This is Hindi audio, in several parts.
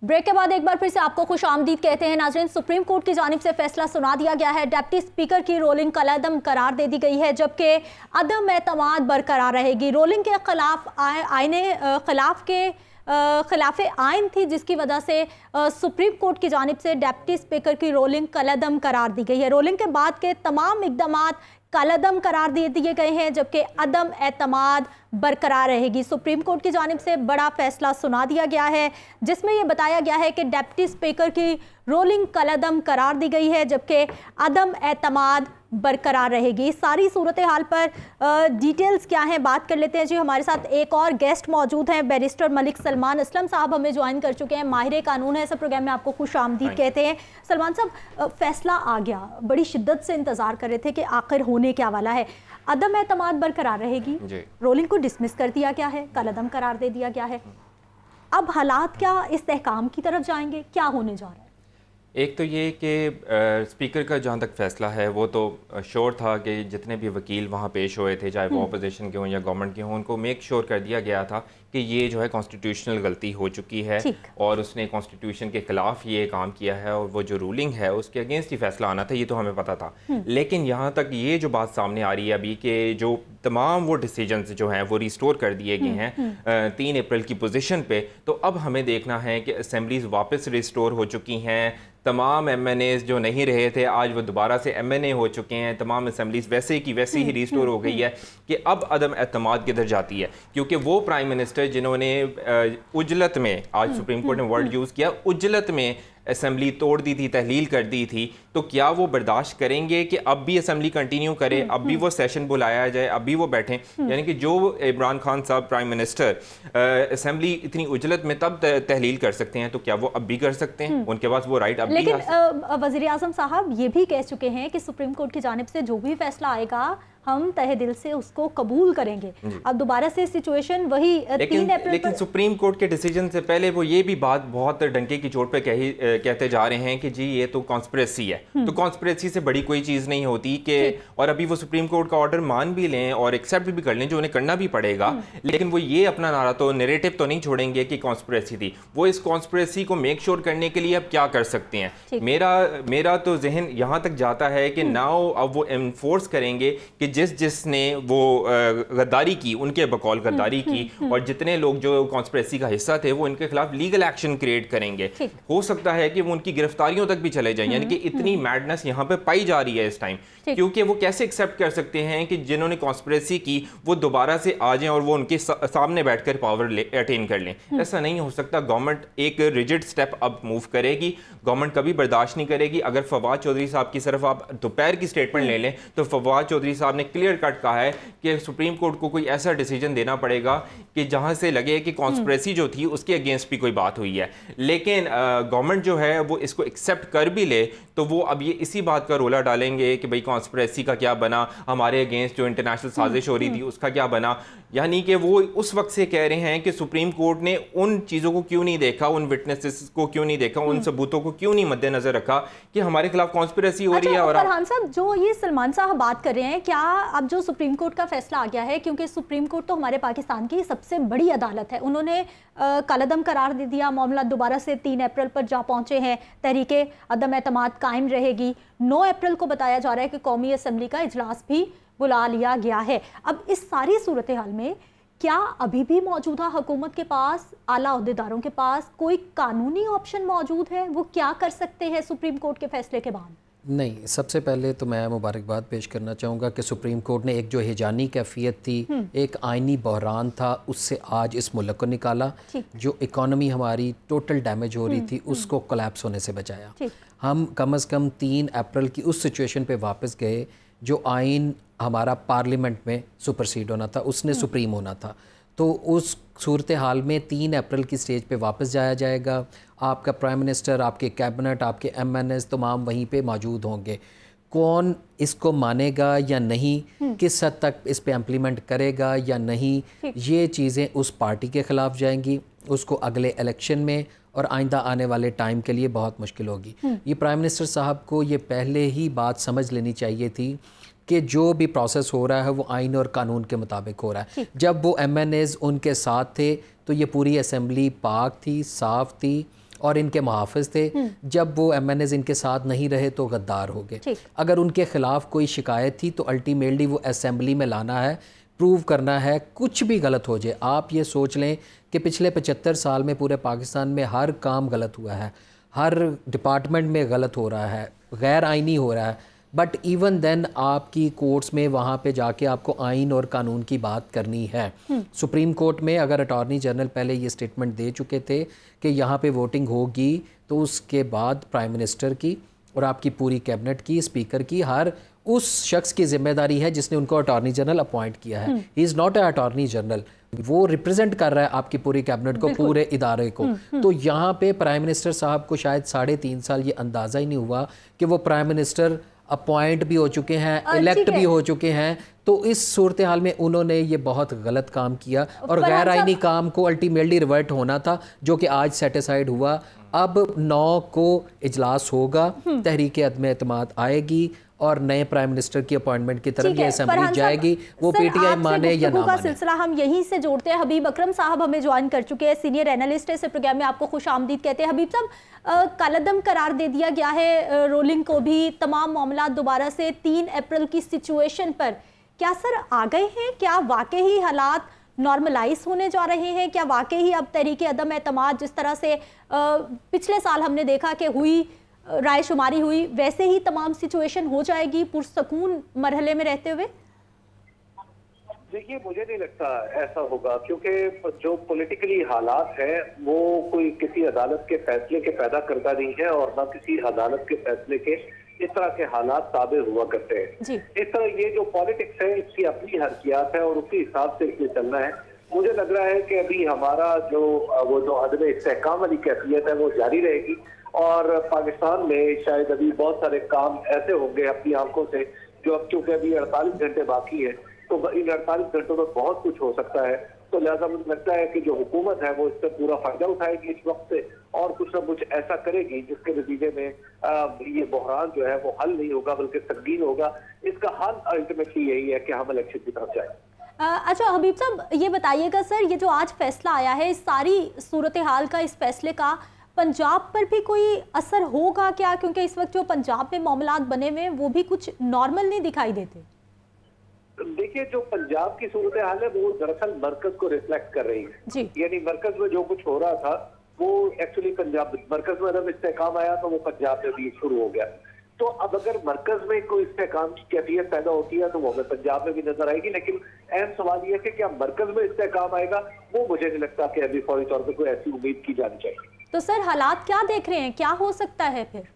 ब्रेक के बाद एक बार फिर से आपको खुश आमदीद कहते हैं। नाज़रीन, सुप्रीम कोर्ट की जानिब से फैसला सुना दिया गया है। डिप्टी स्पीकर की रोलिंग कलअदम करार दे दी गई है, जबकि अदम एतमाद बरकरार रहेगी। रोलिंग के खिलाफ आइन थी, जिसकी वजह से सुप्रीम कोर्ट की जानिब से डिप्टी स्पीकर की रोलिंग कलअदम करार दी गई है। रोलिंग के बाद के तमाम इक़दामात कलअदम करार दे दिए गए हैं, जबकि अदम एतमाद बरकरार रहेगी। सुप्रीम कोर्ट की जानिब से बड़ा फैसला सुना दिया गया है, जिसमें यह बताया गया है कि डिप्टी स्पीकर की रोलिंग कलअदम करार दी गई है, जबकि अदम एतमाद बरकरार रहेगी। सारी सूरत हाल पर डिटेल्स क्या हैं बात कर लेते हैं जी। हमारे साथ एक और गेस्ट मौजूद हैं, बैरिस्टर मलिक सलमान असलम साहब हमें ज्वाइन कर चुके हैं। माहिर कानून है, इस प्रोग्राम में आपको खुश आमदीद कहते हैं। सलमान साहब, फैसला आ गया, बड़ी शिद्दत से इंतजार कर रहे थे कि आखिर होने क्या वाला है। अदम एतमाद बरकरार रहेगी, रोलिंग को डिसमिस कर दिया गया है, कलअदम करार दे दिया गया है। अब हालात क्या इस्तेहकाम की तरफ जाएंगे, क्या होने जा रहा है? एक तो ये कि स्पीकर का जहाँ तक फ़ैसला है वो तो श्योर था कि जितने भी वकील वहाँ पेश हुए थे, चाहे वो अपोजिशन के हों या गवर्नमेंट के हों, उनको मेक श्योर कर दिया गया था कि ये जो है कॉन्स्टिट्यूशनल गलती हो चुकी है और उसने कॉन्स्टिट्यूशन के ख़िलाफ़ ये काम किया है और वो जो रूलिंग है उसके अगेंस्ट ही फैसला आना था, ये तो हमें पता था। लेकिन यहाँ तक ये जो बात सामने आ रही है अभी कि जो तमाम वो डिसीजंस जो हैं वो रिस्टोर कर दिए गए हैं 3 अप्रैल की पोजीशन पे, तो अब हमें देखना है कि असेंबलीज वापस रिस्टोर हो चुकी हैं। तमाम MNAs जो नहीं रहे थे आज वो दोबारा से MNA हो चुके हैं। तमाम असेंबलीज वैसे की वैसे ही रिस्टोर हो गई है कि अब अदम एतमाद किधर जाती है, क्योंकि वो प्राइम मिनिस्टर जिन्होंने उजलत में, आज सुप्रीम कोर्ट ने वर्ड यूज़ किया, उजलत में असेंबली तोड़ दी थी, तहलील कर दी थी, तो क्या वो बर्दाश्त करेंगे कि अब भी असेंबली कंटिन्यू करे, अब भी वो सेशन बुलाया जाए, अब भी वो बैठें? यानी कि जो इमरान खान साहब प्राइम मिनिस्टर असेंबली इतनी उजलत में तब तहलील कर सकते हैं, तो क्या वो अब भी कर सकते हैं? उनके पास वो राइट अब भी है। लेकिन वज़ीर आज़म साहब ये भी कह चुके हैं कि सुप्रीम कोर्ट की जानिब से जो भी फैसला आएगा हम तहे दिल से उसको कबूल करेंगे। अब दोबारा से सिचुएशन वही 3 अप्रैल लेकिन सुप्रीम कोर्ट के डिसीजन से पहले वो ये भी बात बहुत डंके की चोट पे कहते जा रहे हैं कि जी ये तो कॉन्स्पिरेसी है। तो कॉन्स्पिरेसी से बड़ी कोई चीज़ नहीं होती कि, और अभी वो सुप्रीम कोर्ट का ऑर्डर मान भी लें और एक्सेप्ट भी कर लें, जो उन्हें करना भी पड़ेगा, लेकिन वो ये अपना नारा तो नैरेटिव तो नहीं छोड़ेंगे कि कॉन्स्पिरेसी थी। वो इस कॉन्स्पिरेसी को मेक श्योर करने के लिए अब क्या कर सकते हैं? मेरा तो जहन यहाँ तक जाता है कि नाउ अब वो एनफोर्स करेंगे कि जिसने वो गद्दारी की, उनके बकौल गद्दारी की, और जितने लोग जो कॉन्स्पिरेसी का हिस्सा थे वो इनके खिलाफ लीगल एक्शन क्रिएट करेंगे। हो सकता है कि वो उनकी गिरफ्तारियों तक भी चले जाएं। यानी कि इतनी मैडनेस यहाँ पे पाई जा रही है इस टाइम, क्योंकि वो कैसे एक्सेप्ट कर सकते हैं कि जिन्होंने कॉन्स्पिरेसी की वो दोबारा से आ जाएं और वो उनके सामने बैठकर पावर अटेन कर लें? ऐसा नहीं हो सकता। गवर्नमेंट एक रिजिड स्टेप अब मूव करेगी, गवर्नमेंट कभी बर्दाश्त नहीं करेगी। अगर फवाद चौधरी साहब की सिर्फ आप दोपहर की स्टेटमेंट ले लें तो फवाद चौधरी साहब ने क्लियर कट कहा है कि सुप्रीम कोर्ट को कोई ऐसा डिसीजन देना पड़ेगा कि जहां से लगे कि कॉन्स्पिरेसी जो थी उसके अगेंस्ट भी कोई बात हुई है। लेकिन गवर्नमेंट जो है वो इसको एक्सेप्ट कर भी ले तो वो अब ये इसी बात का रोला डालेंगे कि भाई कॉन्स्पिरेसी का क्या बना, हमारे अगेंस्ट जो इंटरनेशनल साजिश हो रही थी उसका क्या बना। यानी कि वो उस वक्त से कह रहे हैं कि सुप्रीम कोर्ट ने उन चीज़ों को क्यों नहीं देखा, उन विटनेसेस को क्यों नहीं देखा, उन सबूतों को क्यों नहीं मद्देनजर रखा कि हमारे खिलाफ कॉन्स्पिरेसी हो रही है। और फरहान साहब, जो ये सलमान साहब बात कर रहे हैं, क्या अब जो सुप्रीम कोर्ट का फैसला आ गया है, क्योंकि सुप्रीम कोर्ट तो हमारे पाकिस्तान की सबसे बड़ी अदालत है, उन्होंने कलअदम करार दे दिया, मामला दोबारा से 3 अप्रैल पर जा पहुंचे हैं, तहरीके अदम एतमाद कायम रहेगी। 9 अप्रैल को बताया जा रहा है कि कौमी असम्बली का इजलास भी बुला लिया गया है। अब इस सारी सूरत हाल में क्या अभी भी मौजूदा हुकूमत के पास, आला अहदेदारों के पास कोई कानूनी ऑप्शन मौजूद है? वो क्या कर सकते हैं सुप्रीम कोर्ट के फैसले के बाद? नहीं, सबसे पहले तो मैं मुबारकबाद पेश करना चाहूँगा कि सुप्रीम कोर्ट ने एक जो हिजानी कैफियत थी, एक आइनी बहरान था, उससे आज इस मुल्क को निकाला। जो इकॉनमी हमारी टोटल डैमेज हो रही थी उसको कोलैप्स होने से बचाया। हम कम से कम 3 अप्रैल की उस सिचुएशन पे वापस गए जो आइन हमारा पार्लियामेंट में सुपरसीड होना था, उसने सुप्रीम होना था। तो उस सूरत हाल में 3 अप्रैल की स्टेज पे वापस जाया जाएगा। आपका प्राइम मिनिस्टर, आपके कैबिनेट, आपके MNAs तमाम वहीं पे मौजूद होंगे। कौन इसको मानेगा या नहीं, किस हद तक इस पे इम्प्लीमेंट करेगा या नहीं, ये चीज़ें उस पार्टी के ख़िलाफ़ जाएंगी, उसको अगले इलेक्शन में और आइंदा आने वाले टाइम के लिए बहुत मुश्किल होगी। ये प्राइम मिनिस्टर साहब को ये पहले ही बात समझ लेनी चाहिए थी कि जो भी प्रोसेस हो रहा है वो आइन और कानून के मुताबिक हो रहा है। जब वो MNAs उनके साथ थे तो ये पूरी असेंबली पाक थी, साफ़ थी और इनके मुहाफ़िज़ थे। जब वो MNAs इनके साथ नहीं रहे तो गद्दार हो गए। अगर उनके ख़िलाफ़ कोई शिकायत थी तो अल्टीमेटली वो असेंबली में लाना है, प्रूव करना है, कुछ भी गलत हो जाए। आप ये सोच लें कि पिछले 75 साल में पूरे पाकिस्तान में हर काम गलत हुआ है, हर डिपार्टमेंट में गलत हो रहा है, गैर आइनी हो रहा है, बट इवन देन आपकी कोर्ट्स में वहाँ पे जाके आपको आइन और कानून की बात करनी है। सुप्रीम कोर्ट में अगर अटॉर्नी जनरल पहले ये स्टेटमेंट दे चुके थे कि यहाँ पे वोटिंग होगी तो उसके बाद प्राइम मिनिस्टर की और आपकी पूरी कैबिनेट की, स्पीकर की, हर उस शख्स की जिम्मेदारी है जिसने उनको अटॉर्नी जनरल अपॉइंट किया है। He is not a attorney general, वो रिप्रेजेंट कर रहा है आपकी पूरी कैबिनेट को, पूरे इदारे को। तो यहाँ पे प्राइम मिनिस्टर साहब को शायद 3.5 साल ये अंदाज़ा ही नहीं हुआ कि वो प्राइम मिनिस्टर अपॉइंट भी हो चुके हैं, इलेक्ट भी हो चुके हैं। तो इस सूरत हाल में उन्होंने ये बहुत गलत काम किया और गैर आइनी काम को अल्टीमेटली रिवर्ट होना था, जो कि आज सेटिसाइड हुआ। अब 9 को इजलास होगा, तहरीक अदम एतमाद आएगी और नए प्राइम मिनिस्टर की अपॉइंटमेंट की तरफ ये असेंबली जाएगी। वो PTI माने या ना माने, सिलसिला हम यहीं से जोड़ते हैं। हबीब अकरम साहब हमें ज्वाइन कर चुके हैं, सीनियर एनालिस्ट है इस प्रोग्राम में, आपको खुश आमदीद कहते हैं। हबीब साहब, कलअदम करार दे दिया गया है रोलिंग को भी, तमाम मामला दोबारा से 3 अप्रैल की सिचुएशन पर क्या सर आ गए हैं? क्या वाकई ही हालात नॉर्मलाइज होने जा रहे हैं? क्या वाकई ही अब तहरीक अदम एतमाद जिस तरह से पिछले साल हमने देखा कि हुई राय शुमारी हुई, वैसे ही तमाम सिचुएशन हो जाएगी पुरसकून मरहले में रहते हुए? देखिए, मुझे नहीं लगता ऐसा होगा, क्योंकि जो पॉलिटिकली हालात हैं वो कोई किसी अदालत के फैसले के पैदा करता नहीं है और ना किसी अदालत के फैसले के इस तरह के हालात ताबे हुआ करते हैं। इस तरह ये जो पॉलिटिक्स है इसकी अपनी हरकियात है और उसी हिसाब से इसमें चलना है। मुझे लग रहा है कि अभी हमारा जो अदम इस्तेहकाम वाली कैफियत है वो जारी रहेगी और पाकिस्तान में शायद अभी बहुत सारे काम ऐसे होंगे अपनी आंखों से जो अब चूंकि अभी 48 घंटे बाकी है तो इन 48 घंटों में बहुत कुछ हो सकता है। तो लिहाजा मुझे लगता है कि जो हुकूमत है वो इससे पूरा फायदा उठाएगी इस वक्त से और कुछ ना कुछ ऐसा करेगी जिसके नतीजे में ये बहरान जो है वो हल नहीं होगा बल्कि संगीन होगा। इसका हल अल्टीमेटली यही है कि हम इलेक्शन की तरफ जाए। अच्छा हबीब साहब, ये बताइएगा सर, ये जो आज फैसला आया है, इस सारी सूरत हाल का, इस फैसले का पंजाब पर भी कोई असर होगा क्या? क्योंकि इस वक्त जो पंजाब में मामलात बने हुए हैं वो भी कुछ नॉर्मल नहीं दिखाई देते। देखिए, जो पंजाब की सूरत हाल है वो दरअसल मरकज को रिफ्लेक्ट कर रही है। यानी मरकज में जो कुछ हो रहा था वो एक्चुअली पंजाब, मरकज में जब इस्तेहकाम आया तो वो पंजाब में भी शुरू हो गया। तो अब अगर मरकज में कोई इस्तेहकाम की कैफियत पैदा होती है तो वो हमें पंजाब में भी नजर आएगी। लेकिन अहम सवाल यह है कि क्या मरकज में इस्तेहकाम आएगा, वो मुझे नहीं लगता कि अभी फौरी तौर पर कोई ऐसी उम्मीद की जानी चाहिए। तो सर हालात क्या देख रहे हैं, क्या हो सकता है फिर?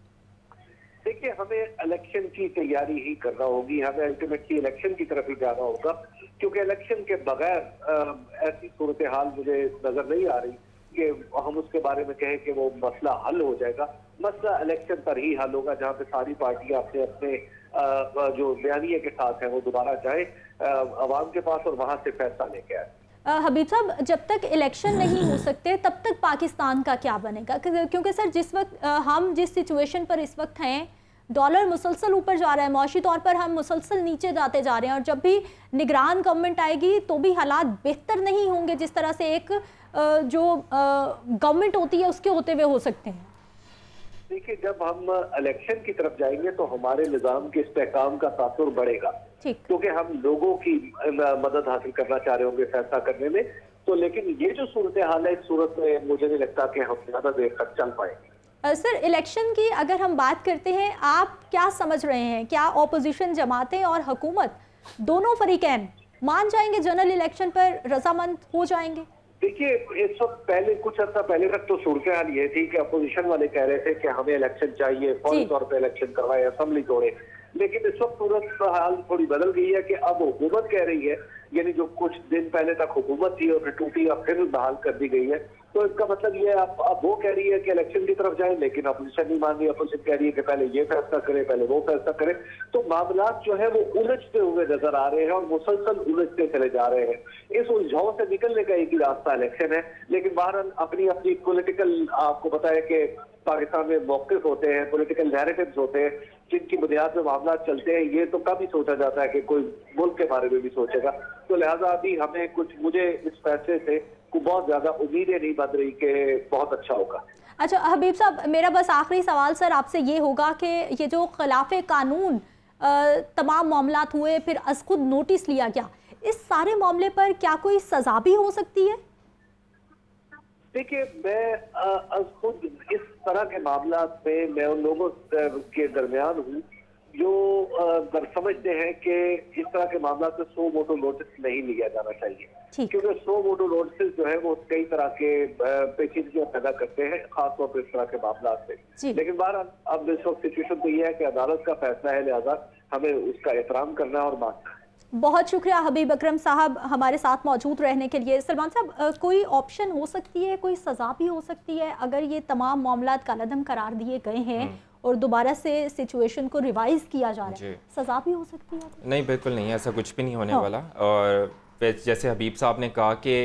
देखिए, हमें इलेक्शन की तैयारी ही करना होगी, हमें अल्टीमेटली इलेक्शन की तरफ ही जाना होगा, क्योंकि इलेक्शन के बगैर ऐसी सूरत हाल मुझे नजर नहीं आ रही कि हम उसके बारे में कहें कि वो मसला हल हो जाएगा। मसला इलेक्शन पर ही हल होगा जहाँ पे सारी पार्टियां अपने अपने जो बयानिए के साथ हैं वो दोबारा जाए अवाम के पास और वहां से फैसला लेके आए। हबीब साहब, जब तक इलेक्शन नहीं हो सकते तब तक पाकिस्तान का क्या बनेगा? क्योंकि सर जिस वक्त हम जिस सिचुएशन पर इस वक्त हैं, डॉलर मुसलसल ऊपर जा रहा है, मौशी तौर पर हम मुसलसल नीचे जाते जा रहे हैं और जब भी निगरान गवर्नमेंट आएगी तो भी हालात बेहतर नहीं होंगे जिस तरह से एक जो गवर्नमेंट होती है उसके होते हुए हो सकते हैं। देखिए, जब हम इलेक्शन की तरफ जाएंगे तो हमारे निजाम के इस्तेहकाम का तासुर बढ़ेगा, क्योंकि हम लोगों की मदद हासिल करना चाह रहे होंगे फैसला करने में। तो लेकिन ये जो सूरत हाल है, इस सूरत में मुझे नहीं लगता कि हम ज्यादा देर तक चल पाएंगे। सर, इलेक्शन की अगर हम बात करते हैं, आप क्या समझ रहे हैं, क्या ऑपोजिशन जमातें और हुकूमत दोनों फरीकैन मान जाएंगे, जनरल इलेक्शन पर रजामंद हो जाएंगे? देखिए, इस वक्त पहले कुछ अर्सा पहले तक तो सूरत हाल ये थी कि अपोजिशन वाले कह रहे थे कि हमें इलेक्शन चाहिए, फौरी तौर पर इलेक्शन करवाए, असेंबली तोड़े। लेकिन इस वक्त सूरत हाल थोड़ी बदल गई है कि अब हुकूमत कह रही है, यानी जो कुछ दिन पहले तक हुकूमत थी और फिर टूटी और फिर बहाल कर दी गई है। तो इसका मतलब ये अब वो कह रही है कि इलेक्शन की तरफ जाए, लेकिन अपोजिशन नहीं मान रही। अपोजिशन कह रही है कि पहले ये फैसला करे, पहले वो फैसला करे। तो मामला जो है वो उलझते हुए नजर आ रहे हैं और मुसलसल उलझते चले जा रहे हैं। इस उलझाव से निकलने का एक ही रास्ता इलेक्शन है। लेकिन बहरहाल अपनी अपनी पॉलिटिकल, आपको पता है कि पाकिस्तान में मौक़िफ़ होते हैं, पॉलिटिकल नैरेटिव्स होते हैं जिनकी बुनियाद में मामला चलते हैं। ये तो कभी सोचा जाता है कि कोई मुल्क के बारे में भी सोचेगा। तो लिहाजा अभी हमें मुझे इस फैसले से बहुत ज्यादा उम्मीदें नहीं बन रही कि बहुत अच्छा होगा। अच्छा हबीब साहब, मेरा बस आखिरी सवाल सर आपसे ये होगा कि ये जो खिलाफे कानून तमाम मामलात हुए, फिर अज खुद नोटिस लिया गया, इस सारे मामले पर क्या कोई सजा भी हो सकती है? देखिए, मैं खुद इस तरह के मामलात में मैं उन लोगों के दरमियान हूँ जो समझते हैं कि इस तरह के मामला में 100 मोटो नोटिस नहीं लिया जाना चाहिए, क्योंकि 100 मोटो नोटिस जो है वो कई तरह के पेचीदगियां पैदा करते हैं, खासतौर पर इस तरह के मामला से। लेकिन बहरहाल अब इस वक्त सिचुएशन तो ये है कि अदालत का फैसला है, लिहाजा हमें उसका एहतराम करना और मानना है। बहुत शुक्रिया हबीब अकरम साहब हमारे साथ मौजूद रहने के लिए। सलमान साहब, कोई ऑप्शन हो सकती है, कोई सज़ा भी हो सकती है अगर ये तमाम मामलात कालादम करार दिए गए हैं और दोबारा से सिचुएशन को रिवाइज किया जा रहा है, सज़ा भी हो सकती है? नहीं, बिल्कुल नहीं, ऐसा कुछ भी नहीं होने वाला। और जैसे हबीब साहब ने कहा कि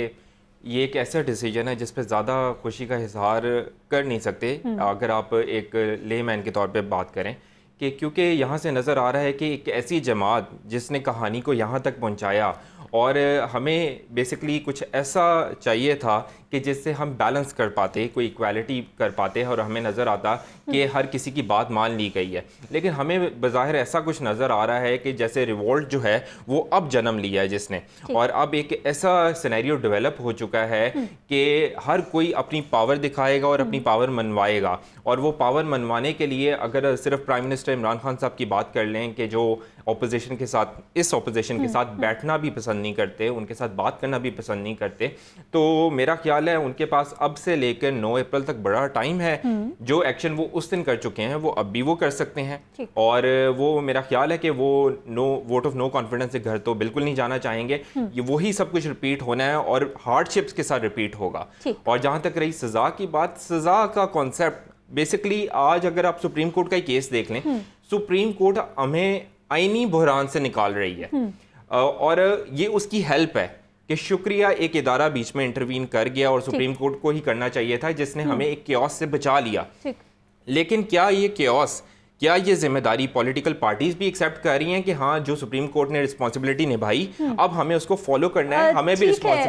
ये एक ऐसा डिसीजन है जिस पे ज़्यादा खुशी का इजहार कर नहीं सकते अगर आप एक लेमैन के तौर पे बात करें, कि क्योंकि यहाँ से नज़र आ रहा है कि एक ऐसी जमात जिसने कहानी को यहाँ तक पहुँचाया, और हमें बेसिकली कुछ ऐसा चाहिए था कि जिससे हम बैलेंस कर पाते, कोई इक्वालिटी कर पाते, और हमें नज़र आता कि हर किसी की बात मान ली गई है। लेकिन हमें बज़ाहिर ऐसा कुछ नज़र आ रहा है कि जैसे रिवोल्ट जो है वो अब जन्म लिया है जिसने, और अब एक ऐसा सिनेरियो डेवलप हो चुका है कि हर कोई अपनी पावर दिखाएगा और अपनी पावर मनवाएगा। और वो पावर मनवाने के लिए अगर सिर्फ प्राइम मिनिस्टर इमरान खान साहब की बात कर लें कि जो ऑपोजिशन के साथ, इस ऑपोजिशन के साथ बैठना भी पसंद नहीं करते, उनके साथ बात करना भी पसंद नहीं करते, तो मेरा ख्याल है उनके पास अब से लेकर 9 अप्रैल तक बड़ा टाइम है। जो एक्शन वो उस दिन कर चुके हैं वो अब भी वो कर सकते हैं, और वो मेरा ख्याल है कि वो वोट ऑफ नो कॉन्फिडेंस से घर तो बिल्कुल नहीं जाना चाहेंगे। ये वही सब कुछ रिपीट होना है और हार्डशिप्स के साथ रिपीट होगा। और जहाँ तक रही सज़ा की बात, सज़ा का कॉन्सेप्ट बेसिकली आज अगर आप सुप्रीम कोर्ट का ही केस देख लें, सुप्रीम कोर्ट हमें आईनी बहरान से निकाल रही है, और ये उसकी हेल्प है कि शुक्रिया एक इदारा बीच में इंटरवीन कर गया, और सुप्रीम कोर्ट को ही करना चाहिए था जिसने हमें एक केओस से बचा लिया। लेकिन क्या ये केओस, क्या ये जिम्मेदारी पॉलिटिकल पार्टीज भी एक्सेप्ट कर रही हैं कि हाँ जो सुप्रीम कोर्ट ने रिस्पॉन्सिबिलिटी निभाई अब हमें उसको फॉलो करना है, हमें भी रिस्पॉन्सिबिलिटी